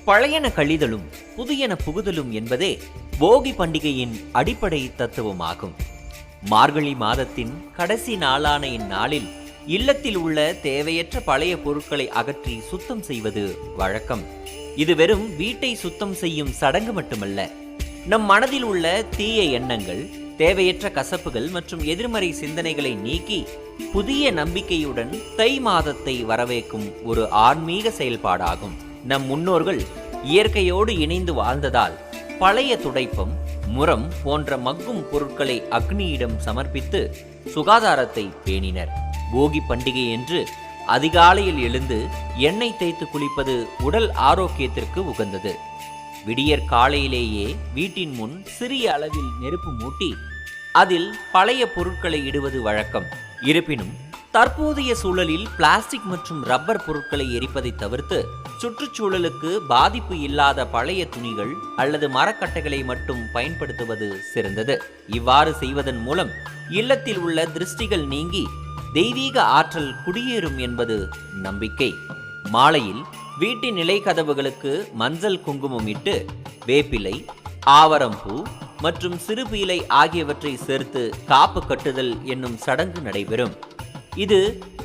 பழையன கழிதலும் புதியன புகுதலும் என்பதே போகி பண்டிகையின் அடிப்படை தத்துவமாகும். மார்கழி மாதத்தின் கடைசி நாளான இந்நாளில் இல்லத்தில் உள்ள தேவையற்ற பழைய பொருட்களை அகற்றி சுத்தம் செய்வது வழக்கம். இது வெறும் வீட்டை சுத்தம் செய்யும் சடங்கு மட்டுமல்ல, நம் மனதில் உள்ள தீய எண்ணங்கள், தேவையற்ற கசப்புகள் மற்றும் எதிர்மறை சிந்தனைகளை நீக்கி புதிய நம்பிக்கையுடன் தை மாதத்தை வரவேற்கும் ஒரு ஆன்மீக செயல்பாடாகும். நம் முன்னோர்கள் இயற்கையோடு இணைந்து வாழ்ந்ததால் பழைய துடைப்பம், முறம் போன்ற மக்கும் பொருட்களை அக்னியிடம் சமர்ப்பித்து சுகாதாரத்தை பேணினர். போகி பண்டிகை என்று அதிகாலையில் எழுந்து எண்ணெய் தேய்த்து குளிப்பது உடல் ஆரோக்கியத்திற்கு உகந்தது. விடியற் காலையிலேயே வீட்டின் முன் சிறிய அளவில் நெருப்பு மூட்டி அதில் பழைய பொருட்களை இடுவது வழக்கம். இருப்பினும் தற்போதைய சூழலில் பிளாஸ்டிக் மற்றும் ரப்பர் பொருட்களை எரிப்பதை தவிர்த்து சுற்றுச்சூழலுக்கு பாதிப்பு இல்லாத பழைய துணிகள் அல்லது மரக்கட்டைகளை மட்டும் பயன்படுத்துவது சிறந்தது. இவ்வாறு செய்வதன் மூலம் இல்லத்தில் உள்ள திருஷ்டிகள் நீங்கி தெய்வீக ஆற்றல் குடியேறும் என்பது நம்பிக்கை. மாலையில் வீட்டின் நிலை கதவுகளுக்கு மஞ்சள் குங்குமம் இட்டு வேப்பிலை, ஆவரம்பூ மற்றும் சிறுபீலை ஆகியவற்றை சேர்த்து காப்பு கட்டுதல் என்னும் சடங்கு நடைபெறும். இது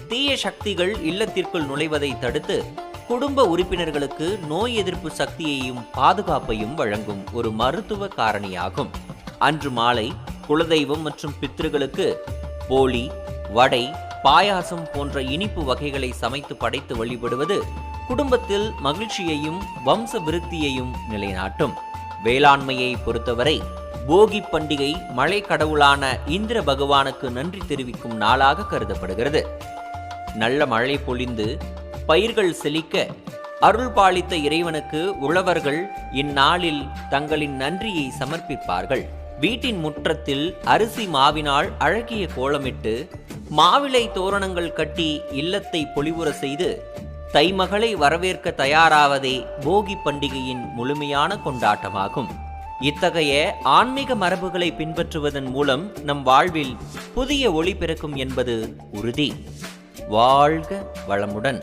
தீய சக்திகள் இல்லத்திற்குள் நுழைவதை தடுத்து குடும்ப உறுப்பினர்களுக்கு நோய் எதிர்ப்பு சக்தியையும் பாதுகாப்பையும் வழங்கும் ஒரு மருத்துவ காரணியாகும். அன்று மாலை குலதெய்வம் மற்றும் பித்ருகளுக்கு போலி, வடை, பாயாசம் போன்ற இனிப்பு வகைகளை சமைத்து படைத்து வழிபடுவது குடும்பத்தில் மகிழ்ச்சியையும் வம்ச விருத்தியையும் நிலைநாட்டும். வேளாண்மையை பொறுத்தவரை போகி பண்டிகை மழை கடவுளான இந்திர பகவானுக்கு நன்றி தெரிவிக்கும் நாளாக கருதப்படுகிறது. நல்ல மழை பொழிந்து பயிர்கள் செழிக்க அருள் பாலித்த இறைவனுக்கு உழவர்கள் இந்நாளில் தங்களின் நன்றியை சமர்ப்பிப்பார்கள். வீட்டின் முற்றத்தில் அரிசி மாவினால் அழகிய கோலமிட்டு மாவிலை தோரணங்கள் கட்டி இல்லத்தை பொலிவுற செய்து தைமகளை வரவேற்க தயாராவதே போகி பண்டிகையின் முழுமையான கொண்டாட்டமாகும். இத்தகைய ஆன்மீக மரபுகளை பின்பற்றுவதன் மூலம் நம் வாழ்வில் புதிய ஒளி பிறக்கும் என்பது உறுதி. வாழ்க வளமுடன்.